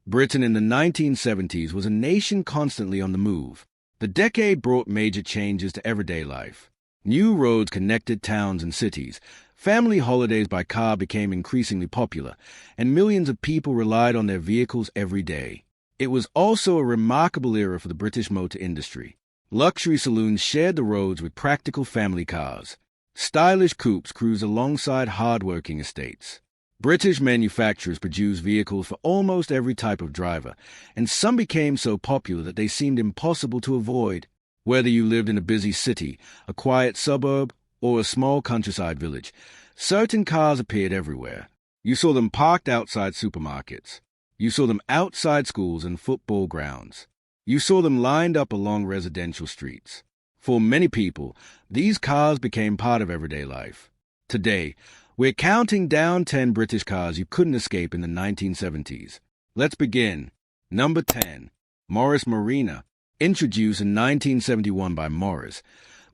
Britain in the 1970s was a nation constantly on the move. The decade brought major changes to everyday life. New roads connected towns and cities. Family holidays by car became increasingly popular, and millions of people relied on their vehicles every day. It was also a remarkable era for the British motor industry. Luxury saloons shared the roads with practical family cars. Stylish coupes cruised alongside hard-working estates. British manufacturers produced vehicles for almost every type of driver, and some became so popular that they seemed impossible to avoid. Whether you lived in a busy city, a quiet suburb, or a small countryside village, certain cars appeared everywhere. You saw them parked outside supermarkets. You saw them outside schools and football grounds. You saw them lined up along residential streets. For many people, these cars became part of everyday life. Today, we're counting down 10 British cars you couldn't escape in the 1970s. Let's begin. Number 10. Morris Marina. Introduced in 1971 by Morris,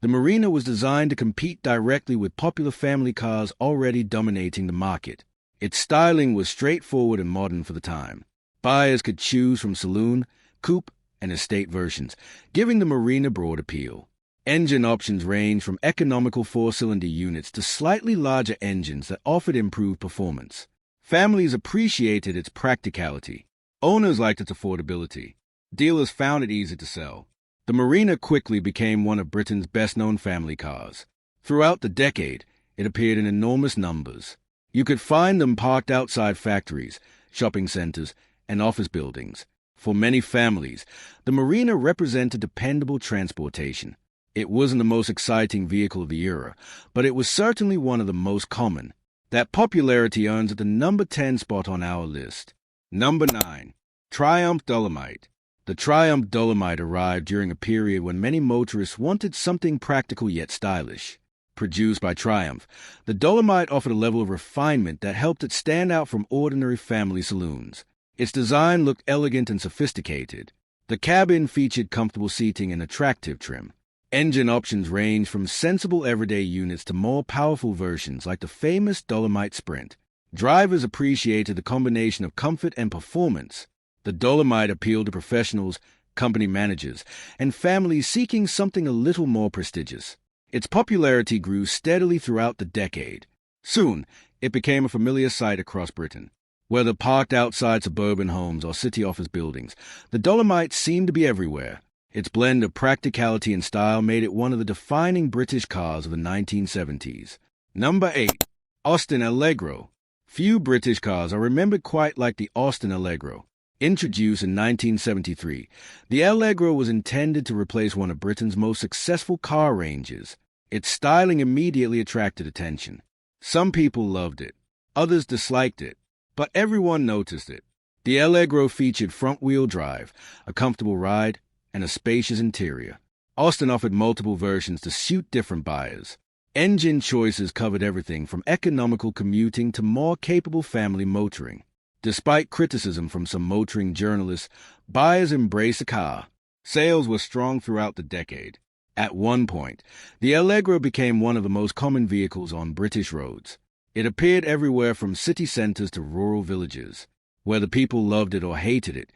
the Marina was designed to compete directly with popular family cars already dominating the market. Its styling was straightforward and modern for the time. Buyers could choose from saloon, coupe, and estate versions, giving the Marina broad appeal. Engine options range from economical four-cylinder units to slightly larger engines that offered improved performance. Families appreciated its practicality. Owners liked its affordability. Dealers found it easy to sell. The Marina quickly became one of Britain's best-known family cars. Throughout the decade, it appeared in enormous numbers. You could find them parked outside factories, shopping centers, and office buildings. For many families, the Marina represented dependable transportation. It wasn't the most exciting vehicle of the era, but it was certainly one of the most common. That popularity earns it the number 10 spot on our list. Number 9. Triumph Dolomite. The Triumph Dolomite arrived during a period when many motorists wanted something practical yet stylish. Produced by Triumph, the Dolomite offered a level of refinement that helped it stand out from ordinary family saloons. Its design looked elegant and sophisticated. The cabin featured comfortable seating and attractive trim. Engine options range from sensible everyday units to more powerful versions like the famous Dolomite Sprint. Drivers appreciated the combination of comfort and performance. The Dolomite appealed to professionals, company managers, and families seeking something a little more prestigious. Its popularity grew steadily throughout the decade. Soon, it became a familiar sight across Britain. Whether parked outside suburban homes or city office buildings, the Dolomite seemed to be everywhere. Its blend of practicality and style made it one of the defining British cars of the 1970s. Number 8. Austin Allegro. Few British cars are remembered quite like the Austin Allegro. Introduced in 1973, the Allegro was intended to replace one of Britain's most successful car ranges. Its styling immediately attracted attention. Some people loved it, others disliked it, but everyone noticed it. The Allegro featured front-wheel drive, a comfortable ride, and a spacious interior. Austin offered multiple versions to suit different buyers. Engine choices covered everything from economical commuting to more capable family motoring. Despite criticism from some motoring journalists, buyers embraced the car. Sales were strong throughout the decade. At one point, the Allegro became one of the most common vehicles on British roads. It appeared everywhere from city centers to rural villages. Whether people loved it or hated it,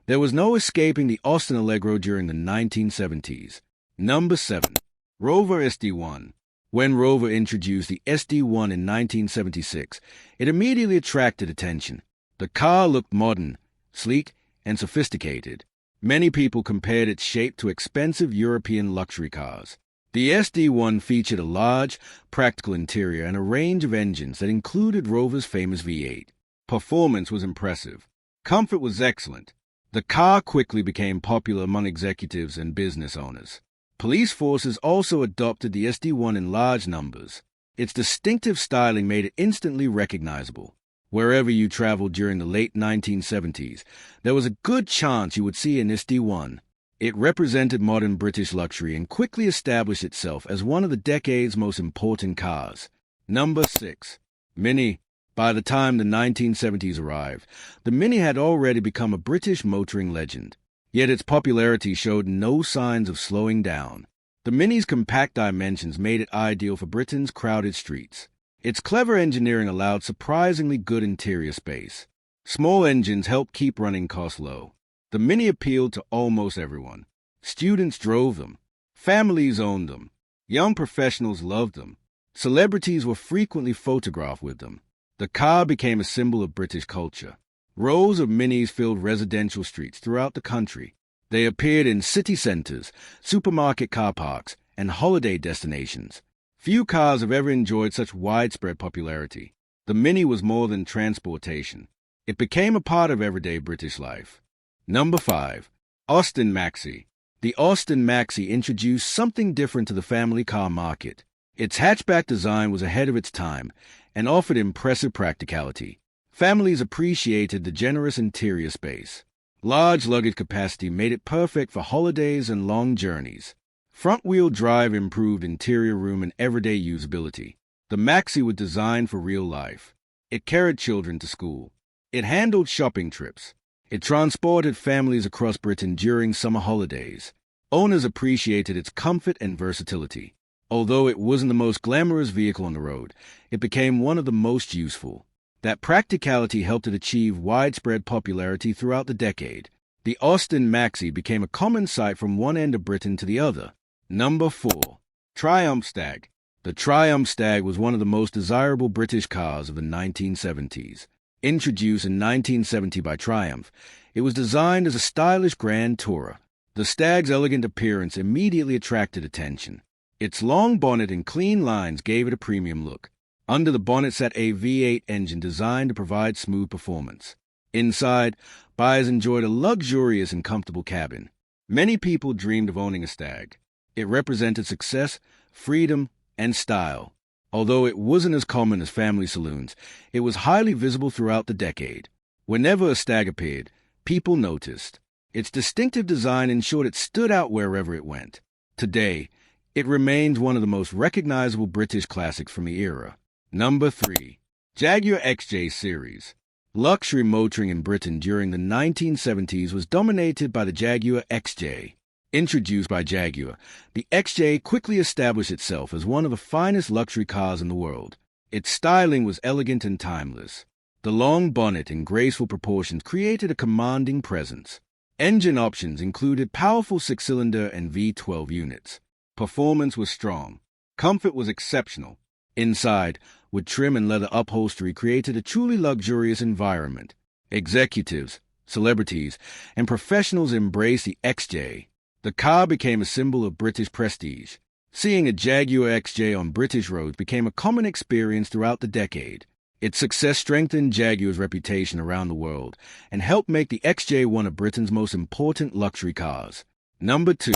there was no escaping the Austin Allegro during the 1970s. Number 7. Rover SD1. When Rover introduced the SD1 in 1976, it immediately attracted attention. The car looked modern, sleek, and sophisticated. Many people compared its shape to expensive European luxury cars. The SD1 featured a large, practical interior and a range of engines that included Rover's famous V8. Performance was impressive. Comfort was excellent. The car quickly became popular among executives and business owners. Police forces also adopted the SD1 in large numbers. Its distinctive styling made it instantly recognizable. Wherever you traveled during the late 1970s, there was a good chance you would see an SD1. It represented modern British luxury and quickly established itself as one of the decade's most important cars. Number 6. Mini. By the time the 1970s arrived, the Mini had already become a British motoring legend. Yet its popularity showed no signs of slowing down. The Mini's compact dimensions made it ideal for Britain's crowded streets. Its clever engineering allowed surprisingly good interior space. Small engines helped keep running costs low. The Mini appealed to almost everyone. Students drove them. Families owned them. Young professionals loved them. Celebrities were frequently photographed with them. The car became a symbol of British culture. Rows of Minis filled residential streets throughout the country. They appeared in city centers, supermarket car parks, and holiday destinations. Few cars have ever enjoyed such widespread popularity. The Mini was more than transportation. It became a part of everyday British life. Number 5. Austin Maxi. The Austin Maxi introduced something different to the family car market. Its hatchback design was ahead of its time and offered impressive practicality. Families appreciated the generous interior space. Large luggage capacity made it perfect for holidays and long journeys. Front-wheel drive improved interior room and everyday usability. The Maxi was designed for real life. It carried children to school. It handled shopping trips. It transported families across Britain during summer holidays. Owners appreciated its comfort and versatility. Although it wasn't the most glamorous vehicle on the road, it became one of the most useful. That practicality helped it achieve widespread popularity throughout the decade. The Austin Maxi became a common sight from one end of Britain to the other. Number 4. Triumph Stag. The Triumph Stag was one of the most desirable British cars of the 1970s. Introduced in 1970 by Triumph, it was designed as a stylish grand tourer. The Stag's elegant appearance immediately attracted attention. Its long bonnet and clean lines gave it a premium look. Under the bonnet sat a V8 engine designed to provide smooth performance. Inside, buyers enjoyed a luxurious and comfortable cabin. Many people dreamed of owning a Stag. It represented success, freedom, and style. Although it wasn't as common as family saloons, it was highly visible throughout the decade. Whenever a Stag appeared, people noticed. Its distinctive design ensured it stood out wherever it went. Today, it remains one of the most recognizable British classics from the era. Number 3. Jaguar XJ series. Luxury motoring in Britain during the 1970s was dominated by the Jaguar XJ. Introduced by Jaguar, the XJ quickly established itself as one of the finest luxury cars in the world. Its styling was elegant and timeless. The long bonnet and graceful proportions created a commanding presence. Engine options included powerful 6-cylinder and V12 units. Performance was strong. Comfort was exceptional. Inside, with trim and leather upholstery created a truly luxurious environment. Executives, celebrities, and professionals embraced the XJ. The car became a symbol of British prestige. Seeing a Jaguar XJ on British roads became a common experience throughout the decade. Its success strengthened Jaguar's reputation around the world and helped make the XJ one of Britain's most important luxury cars. Number 2.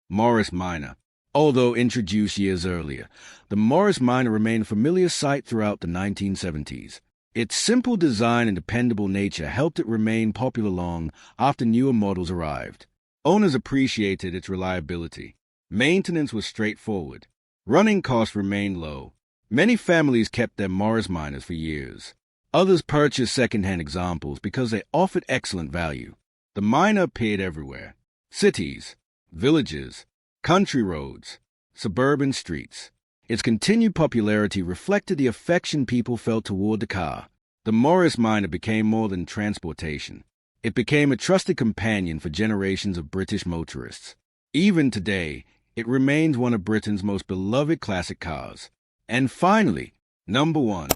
Morris Marina. Although introduced years earlier, the Morris Marina remained a familiar sight throughout the 1970s. Its simple design and dependable nature helped it remain popular long after newer models arrived. Owners appreciated its reliability. Maintenance was straightforward. Running costs remained low. Many families kept their Morris Marinas for years. Others purchased second-hand examples because they offered excellent value. The Marina appeared everywhere. Cities, villages, country roads, suburban streets. Its continued popularity reflected the affection people felt toward the car. The Morris Marina became more than transportation. It became a trusted companion for generations of British motorists. Even today, it remains one of Britain's most beloved classic cars. And finally, number 1.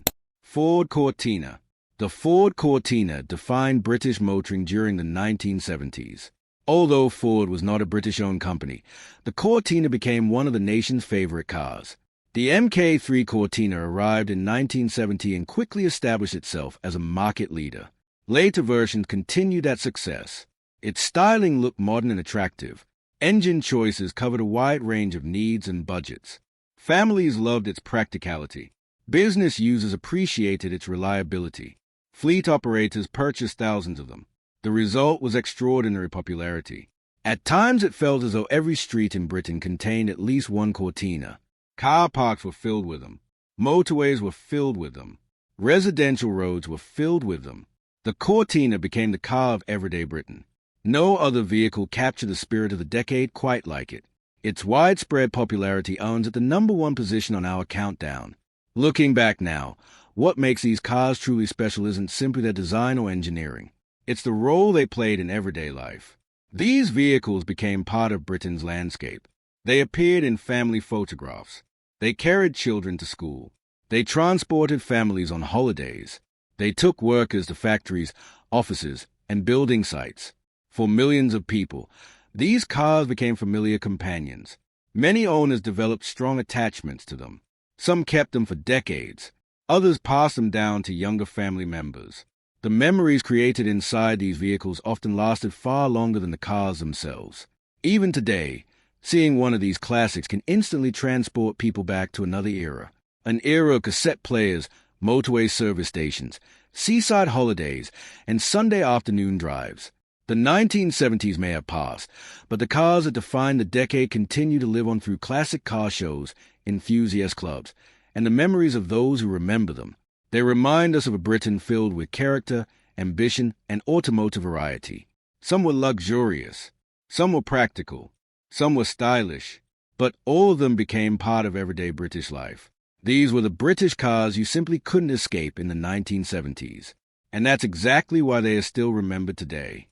Ford Cortina. The Ford Cortina defined British motoring during the 1970s. Although Ford was not a British-owned company, the Cortina became one of the nation's favorite cars. The Mk3 Cortina arrived in 1970 and quickly established itself as a market leader. Later versions continued that success. Its styling looked modern and attractive. Engine choices covered a wide range of needs and budgets. Families loved its practicality. Business users appreciated its reliability. Fleet operators purchased thousands of them. The result was extraordinary popularity. At times it felt as though every street in Britain contained at least one Cortina. Car parks were filled with them. Motorways were filled with them. Residential roads were filled with them. The Cortina became the car of everyday Britain. No other vehicle captured the spirit of the decade quite like it. Its widespread popularity earns it the number 1 position on our countdown. Looking back now, What makes these cars truly special isn't simply their design or engineering. It's the role they played in everyday life. These vehicles became part of Britain's landscape. They appeared in family photographs. They carried children to school. They transported families on holidays. They took workers to factories, offices, and building sites. For millions of people, these cars became familiar companions. Many owners developed strong attachments to them. Some kept them for decades. Others passed them down to younger family members. The memories created inside these vehicles often lasted far longer than the cars themselves. Even today, seeing one of these classics can instantly transport people back to another era. An era of cassette players, motorway service stations, seaside holidays, and Sunday afternoon drives. The 1970s may have passed, but the cars that defined the decade continue to live on through classic car shows, enthusiast clubs, and the memories of those who remember them. They remind us of a Britain filled with character, ambition, and automotive variety. Some were luxurious, some were practical, some were stylish, but all of them became part of everyday British life. These were the British cars you simply couldn't escape in the 1970s, and that's exactly why they are still remembered today.